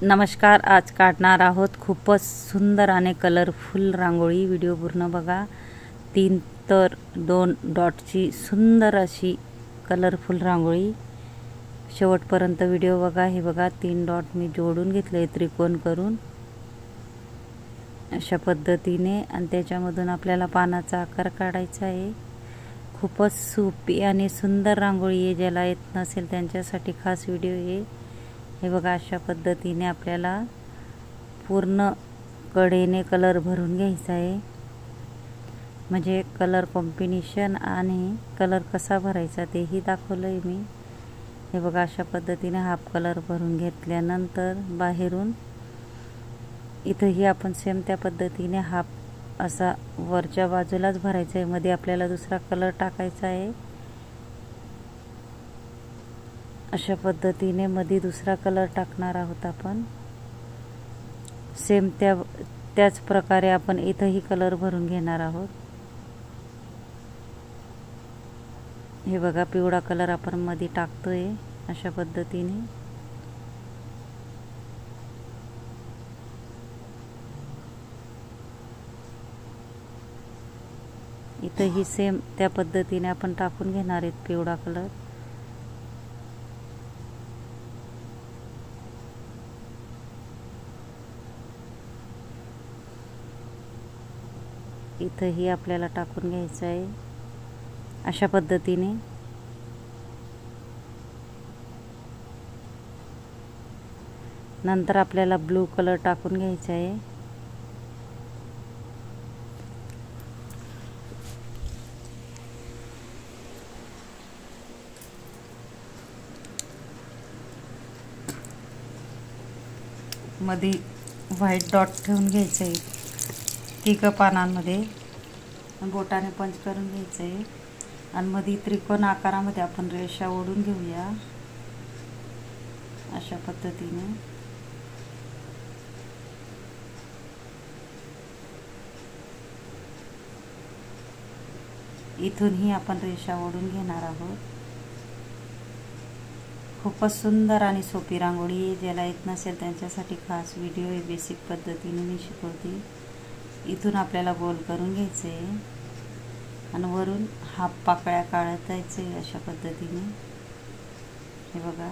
नमस्कार, आज काढणार आहोत खूपच सुंदर आणि कलरफुल रांगोळी। व्हिडिओ पूर्ण बघा। 3 तर 2 डॉटची सुंदर अशी कलरफुल रांगोळी शेवटपर्यंत व्हिडिओ बघा। हे बघा 3 डॉट मी जोडून घेतले त्रिकोण करून अशा पद्धतीने, आणि त्याच्यामधून आपल्याला पानाचा आकार काढायचा आहे। खूपच सोपी आणि सुंदर रांगोळी आहे। ज्याला येत नसेल त्यांच्यासाठी खास व्हिडिओ आहे। हे बघा अशा पद्धतीने आपल्याला पूर्ण कडेने कलर भरून घ्यायचा आहे। म्हणजे कलर कॉम्बिनेशन आणि कलर कसा भरायचा तेही दाखवलंय मी। हे बघा अशा पद्धतीने हाफ कलर भरून घेतल्यानंतर बाहेरून इथेही आपण सेम त्या पद्धतीने हाफ असा वरच्या बाजूलाच भरायचा आहे। मध्ये आपल्याला दुसरा कलर टाकायचा आहे। अशा पद्धतीने मध्ये दुसरा कलर टाकणार आहोत आपण। सेम त्याच प्रकारे आपण इथेही कलर भरून घेणार आहोत। हे बघा पिवळा कलर आपण मध्ये टाकतोय अशा पद्धतीने। इथेही सेम त्या पद्धतीने आपण टाकून घेणार आहेत पिवळा कलर। इथेही आपल्याला टाकून घ्यायचं आहे अशा पद्धतीने। नंतर आपल्याला ब्लू कलर टाकून घ्यायचा आहे। मध्ये व्हाईट डॉट ठेवून घ्यायचं आहे 3 पानांमध्ये, बोटाने पंच करून घ्यायचं आहे। आणि मध्ये त्रिकोण आकारामध्ये आपण रेषा ओढून घेऊया अशा पद्धतीने। इथूनही आपण रेषा ओढून घेणार आहोत। खूपच सुंदर आणि सोपी रांगोळी आहे। ज्याला येत नसेल त्यांच्यासाठी खास व्हिडिओ आहे। बेसिक पद्धतीने मी शिकवते। इथून आपल्याला गोल करून घ्यायचे आहे आणि वरून हाफ पाकळ्या काढायचे अशा पद्धतीने। हे बघा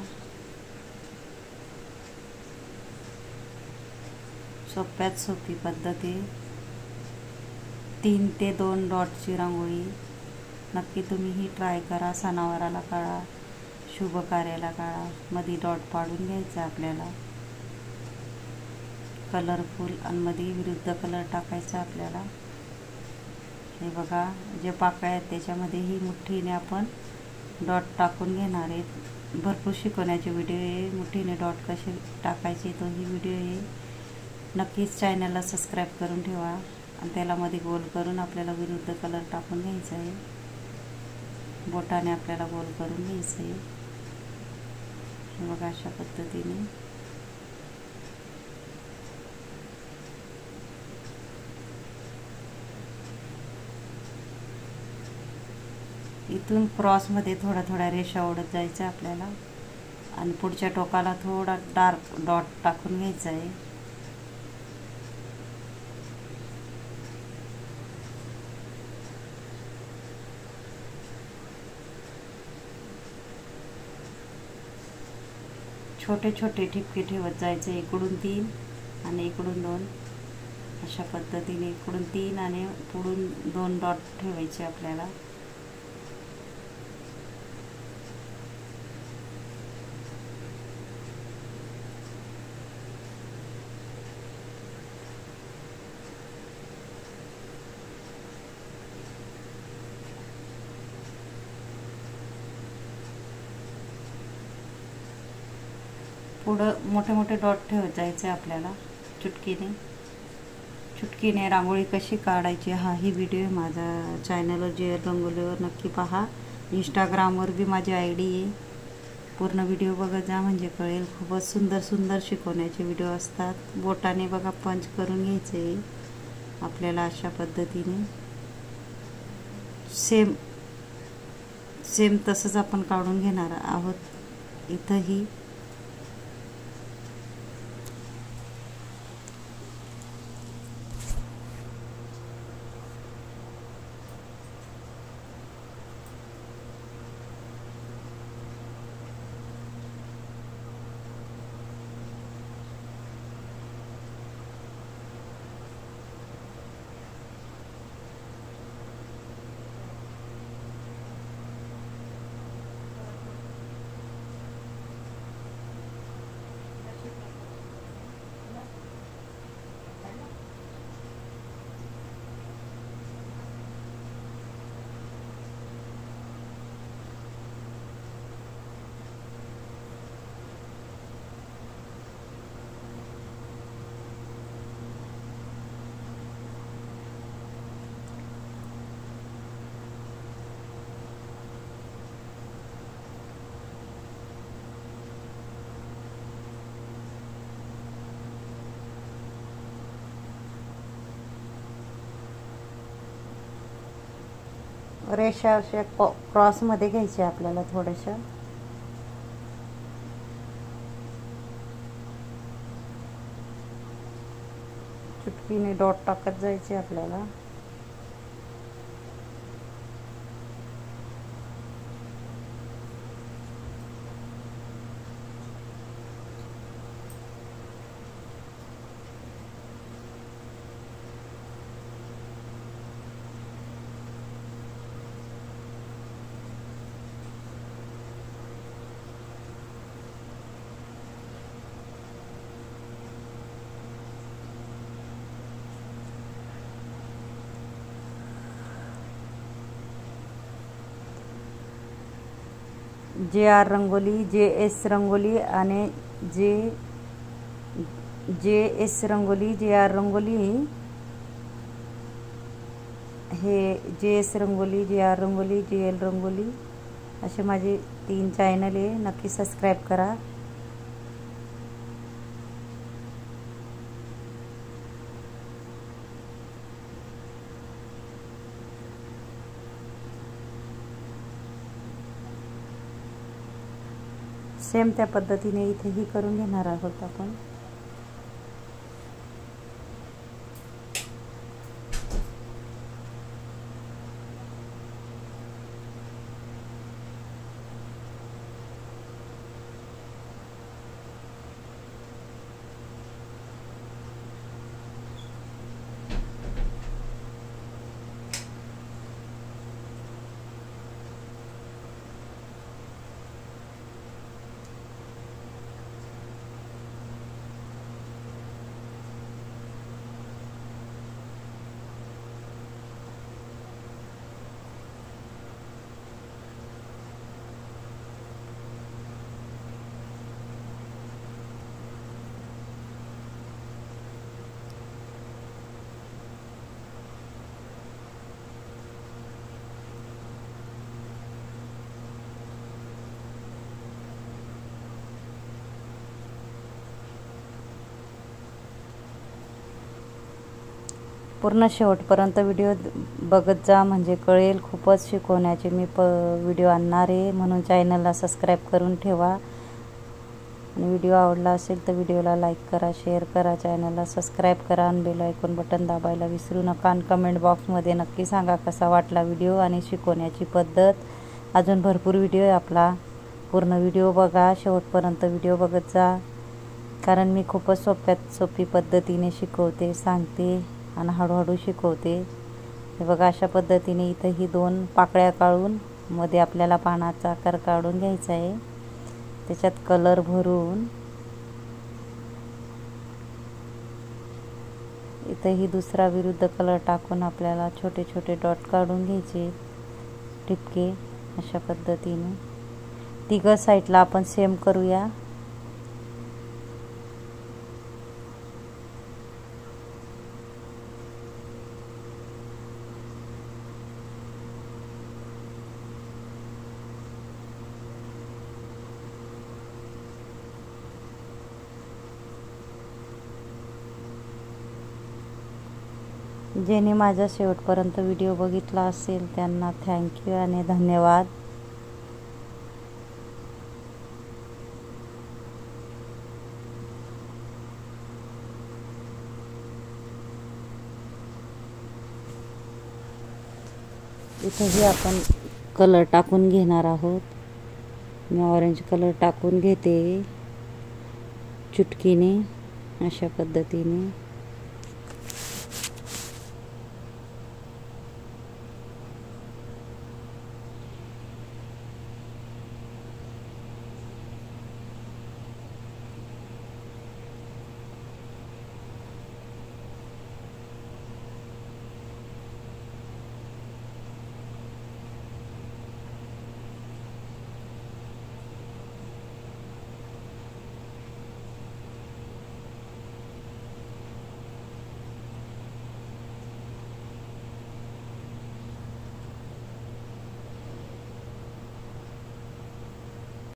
सोप्यात सोपी पद्धत आहे। 3 ते 2 डॉटची रांगोळी नक्की तुम्ही ही ट्राय करा। सणावाराला काढा, शुभ कार्याला काढा। मध्ये डॉट पाडून घ्यायचा आपल्याला कलरफुल, आणि मध्ये विरुद्ध कलर टाकायचा आपल्याला। हे बघा जे पाकळ्या आहेत त्याच्यामध्येही मुठीने आपण डॉट टाकून घेणार आहेत। भरपूर शिकवण्याचे व्हिडिओ आहे। मुठीने डॉट कसे टाकायचे तोही व्हिडिओ आहे। नक्कीच चॅनलला सबस्क्राईब करून ठेवा। आणि त्याला मध्ये गोल करून आपल्याला विरुद्ध कलर टाकून घ्यायचा आहे। बोटाने आपल्याला गोल करून घ्यायचं आहे। हे बघा अशा पद्धतीने। इथून क्रॉसमध्ये थोड्या रेषा ओढत जायचं आपल्याला, आणि पुढच्या टोकाला थोडा डार्क डॉट टाकून घ्यायचा आहे। छोटे छोटे ठिपके ठेवत जायचे। इकडून 3 आणि इकडून 2 अशा पद्धतीने। इकडून 3 आणि पुढून 2 डॉट ठेवायचे आपल्याला। पुढं मोठे मोठे डॉट ठेवत जायचे आपल्याला चुटकीने रांगोळी कशी काढायची हाही व्हिडिओ माझा चॅनलवर जे रंगोलीवर नक्की पहा। इंस्टाग्रामवर बी माझी ID आहे। पूर्ण व्हिडिओ बघत जा म्हणजे कळेल। खूपच सुंदर सुंदर शिकवण्याचे व्हिडिओ असतात। बोटाने बघा पंच करून घ्यायचे आपल्याला अशा पद्धतीने। सेम तसंच आपण काढून घेणार आहोत। इथंही रेषा अशा क्रॉसमध्ये घ्यायच्या आपल्याला थोड्याशा. चुटकीने डॉट टाकत जायचे आपल्याला. JR रंगोली, JS रंगोली आणि JS रंगोली, JR रंगोली, हे JS rangoli, JR rangoli, JL rangoli असे माझे 3 चॅनल आहे. नक्की सबस्क्राईब करा. सेम त्या पद्धतीने इथेही करून घेणार आहोत आपण. पूर्ण शेवटपर्यंत व्हिडिओ बघत जा, म्हणजे कळेल. खूपच शिकवण्याचे मी व्हिडिओ आणणार आहे, म्हणून चॅनलला सबस्क्राईब करून ठेवा. आणि व्हिडिओ आवडला असेल तर व्हिडिओला लाईक करा, शेअर करा, चॅनलला सबस्क्राईब करा आणि बेल आयकॉन बटन दाबायला विसरू नका. आणि कमेंट बॉक्समध्ये नक्की सांगा कसा वाटला व्हिडिओ आणि शिकवण्याची पद्धत. अजून भरपूर व्हिडिओ आहे आपला, पूर्ण व्हिडिओ बघा, शेवटपर्यंत व्हिडिओ बघत जा, कारण मी खूपच सोपी पद्धतीने शिकवते, सांगते आणि हळूहळू शिकवते. हे बघा अशा पद्धतीने इथं ही 2 पाकळ्या काढून मध्ये आपल्याला पानाचा आकार काढून घ्यायचा आहे. त्याच्यात कलर भरून इथं ही दुसरा विरुद्ध कलर टाकून आपल्याला छोटे छोटे डॉट काढून घ्यायचे, ठिपके. अशा पद्धतीने तिघं साईडला आपण सेम करूया. ज्यांनी माझा शेवटपर्यंत व्हिडिओ बघितला असेल त्यांना थँक्यू आणि धन्यवाद. इथेही आपण कलर टाकून घेणार आहोत. मी ऑरेंज कलर टाकून घेते चुटकीने अशा पद्धतीने.